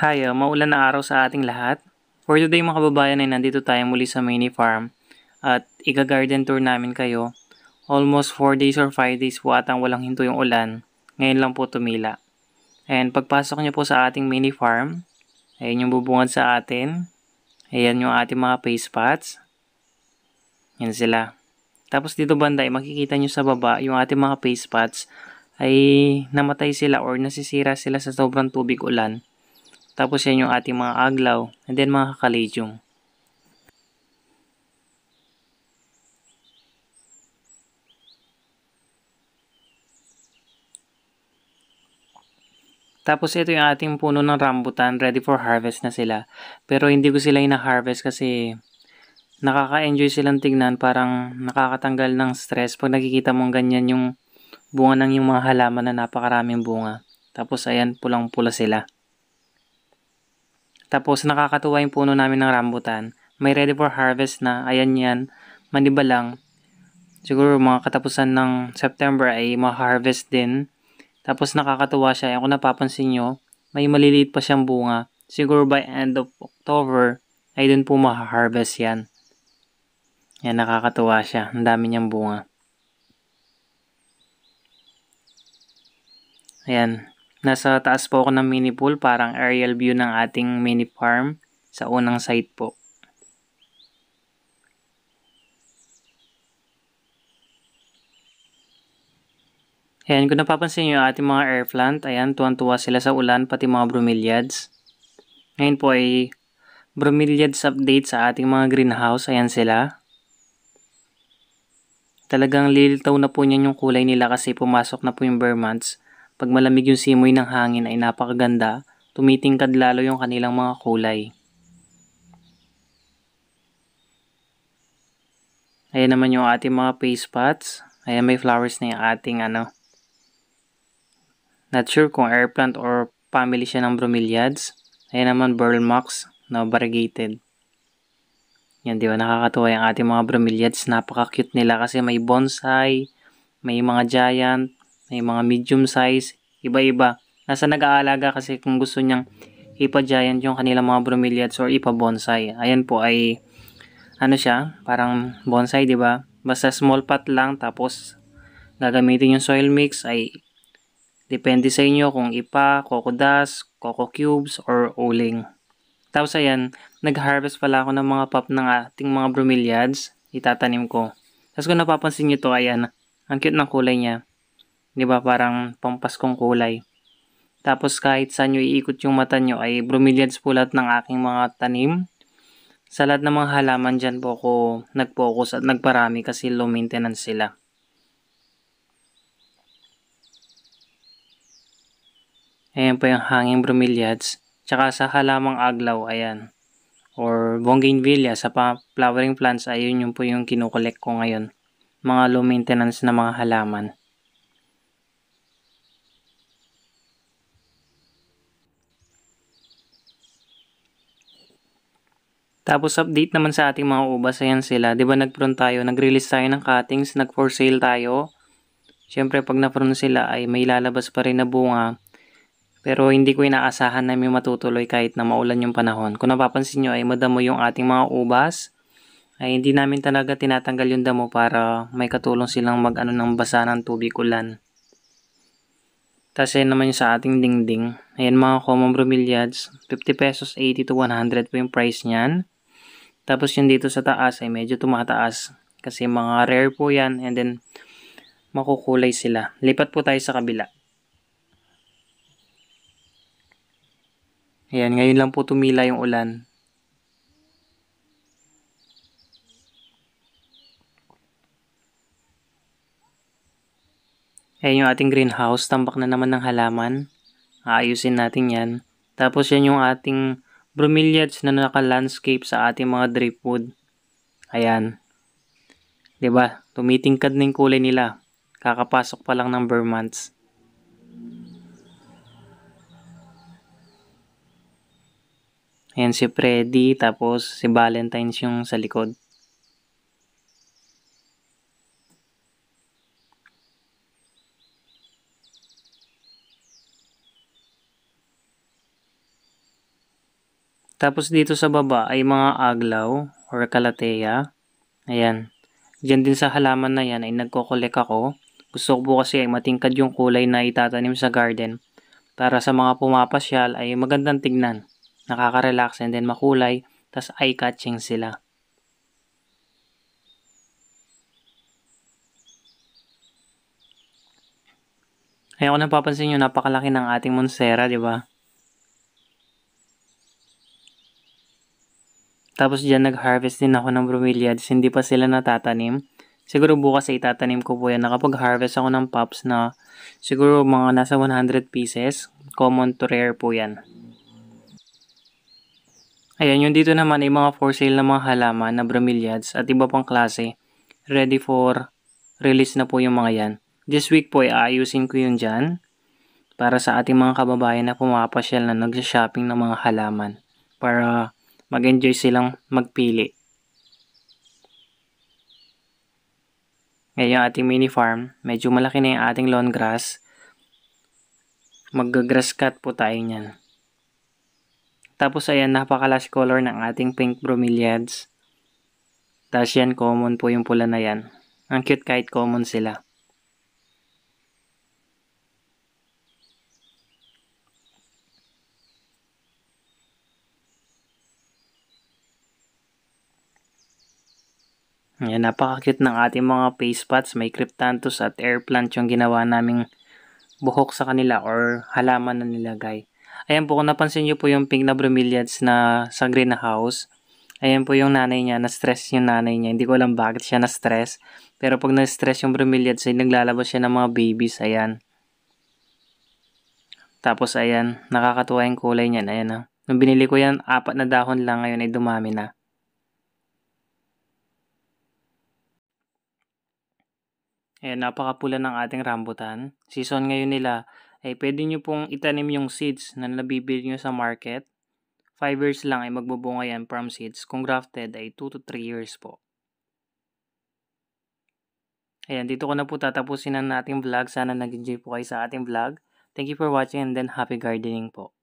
Hi, maulan na araw sa ating lahat. For today mga kababayan ay nandito tayo muli sa mini farm at iga-garden tour namin kayo. Almost 4 days or 5 days po atang walang hinto yung ulan. Ngayon lang po tumila. And pagpasok niyo po sa ating mini farm, ayan yung bubungad sa atin. Ayan yung ating mga paste pots. Yan sila. Tapos dito banda ay makikita nyo sa baba yung ating mga paste pots ay namatay sila or nasisira sila sa sobrang tubig ulan. Tapos yan yung ating mga aglaw and then mga kakalidyong. Tapos ito yung ating puno ng rambutan, ready for harvest na sila. Pero hindi ko sila ina-harvest kasi nakaka-enjoy silang tignan, parang nakakatanggal ng stress pag nakikita mong ganyan yung bunga ng yung mga halaman na napakaraming bunga. Tapos ayan, pulang-pula sila. Tapos nakakatuwa yung puno namin ng rambutan. May ready for harvest na, ayan yan, maniba lang. Siguro mga katapusan ng September ay ma-harvest din. Tapos nakakatuwa siya, yung kung napapansin nyo, may maliliit pa siyang bunga. Siguro by end of October, ay dun po ma-harvest yan. Yan, nakakatuwa siya, ang dami niyang bunga. Ayan, nasa taas po ako ng mini pool, parang aerial view ng ating mini farm sa unang site po. Ayan, kung napapansin nyo yung ating mga air plant, ayan, tuwan-tuwa sila sa ulan, pati mga bromeliads. Ngayon po ay bromeliads update sa ating mga greenhouse, ayan sila. Talagang lilitaw na po niyan yung kulay nila kasi pumasok na po yung bare months. Pag malamig yung simoy ng hangin ay napakaganda, tumitingkad lalo yung kanilang mga kulay. Ayan naman yung ating mga paste pots. Ayan, may flowers na yung ating not sure kung air plant or family siya ng bromeliads. Ayan naman burl mox na variegated. Yan, di ba, nakakatuwa yung ating mga bromeliads. Napaka-cute nila kasi may bonsai, may mga giant, may mga medium size, iba-iba. Nasa nag-aalaga kasi kung gusto niyang ipa-giant yung kanilang mga bromeliads or ipa-bonsai. Ayan po ay siya, parang bonsai, di ba? Basta small pot lang tapos gagamitin yung soil mix ay depende sa inyo kung ipa, coco dust, coco cubes, or uling. Tapos ayan, nag-harvest pala ako ng mga pop ng ating mga bromeliads. Itatanim ko. Tapos kung napapansin nyo to, ayan, ang cute ng kulay niya. Di ba, parang pampaskong kulay. Tapos kahit saan nyo iikot yung mata nyo ay bromeliads po lahat ng aking mga tanim. Sa lahat ng mga halaman dyan po ako nag-focus at nagparami kasi low maintenance sila. Ayan po yung hanging bromeliads. Tsaka sa halamang aglaw, ayan. Or bougainvillea sa flowering plants, ayun yung po yung kinukolek ko ngayon. Mga low maintenance na mga halaman. Tapos update naman sa ating mga ubas, ayan sila. 'Di ba nag-prune tayo, nag-release tayo ng cuttings, nag-for sale tayo. Siyempre pag na-prune sila ay may lalabas pa rin na bunga. Pero hindi ko inaasahan na may matutuloy kahit na maulan yung panahon. Kung napapansin nyo ay madamo yung ating mga ubas. Ay hindi namin talaga tinatanggal yung damo para may katulong silang mag-ano ng basa ng tubig ulan. Tapos yan naman yung sa ating dingding. Ayan mga common bromeliads, 50 pesos 80 to 100 po yung price niyan. Tapos yung dito sa taas ay medyo tumataas kasi mga rare po yan and then makukulay sila. Lipat po tayo sa kabila. Ayan, ngayon lang po tumila yung ulan. Ayan yung ating greenhouse, tambak na naman ng halaman. Aayusin natin yan. Tapos yan yung ating bromeliads na naka-landscape sa ating mga driftwood. Ayan. 'Di ba? Tumitingkad na yung kulay nila. Kakapasok pa lang ng bare months. Ayan si Freddy, tapos si Valentine's yung sa likod. Tapos dito sa baba ay mga aglaw or calathea. Ayan. Diyan din sa halaman na yan ay nagko-collect ako. Gusto ko po kasi ay matingkad yung kulay na itatanim sa garden. Para sa mga pumapasyal ay magandang tignan. Nakaka-relax and then makulay. Tas eye-catching sila. Ayan kung napapansin nyo, napakalaki ng ating Monstera, di ba? Tapos dyan nag-harvest din ako ng bromeliads, hindi pa sila natatanim. Siguro bukas ay itatanim ko po yan. Nakapag-harvest ako ng pops na siguro mga nasa 100 pieces. Common to rare po yan. Ayan, yung dito naman ay mga for sale na mga halaman na bromeliads at iba pang klase. Ready for release na po yung mga yan. This week po ay aayusin ko yun dyan para sa ating mga kababayan na pumapasyal na nagsha-shopping ng mga halaman para mag-enjoy silang magpili. Ngayon yung ating mini farm, medyo malaki na yung ating lawn grass. Mag-grass cut po tayo niyan. Tapos ayan, napaka-lush color ng ating pink bromeliads. Tapos yan, common po yung pula na yan. Ang cute kahit common sila. Ayan, napaka-cute ng ating mga face pots. May cryptanthus at air plant yung ginawa naming buhok sa kanila or halaman na nilagay. Ayan po, kung napansin nyo po yung pink na bromeliads na sa greenhouse. Ayan po yung nanay niya, na-stress yung nanay niya. Hindi ko alam bakit siya na-stress. Pero pag na-stress yung bromeliads, ay naglalabas siya ng mga babies. Ayan. Tapos ayan, nakakatuwa yung kulay niyan. Ayan na. Nung binili ko yan, 4 na dahon lang. Ngayon ay dumami na. Ayan, napakapula ng ating rambutan. Season ngayon nila, ay pwede nyo pong itanim yung seeds na nabibili nyo sa market. 5 years lang ay magbubunga yan from seeds. Kung grafted ay 2 to 3 years po. Ayan, dito ko na po tatapusin ang ating vlog. Sana nag-enjoy po kayo sa ating vlog. Thank you for watching and then happy gardening po.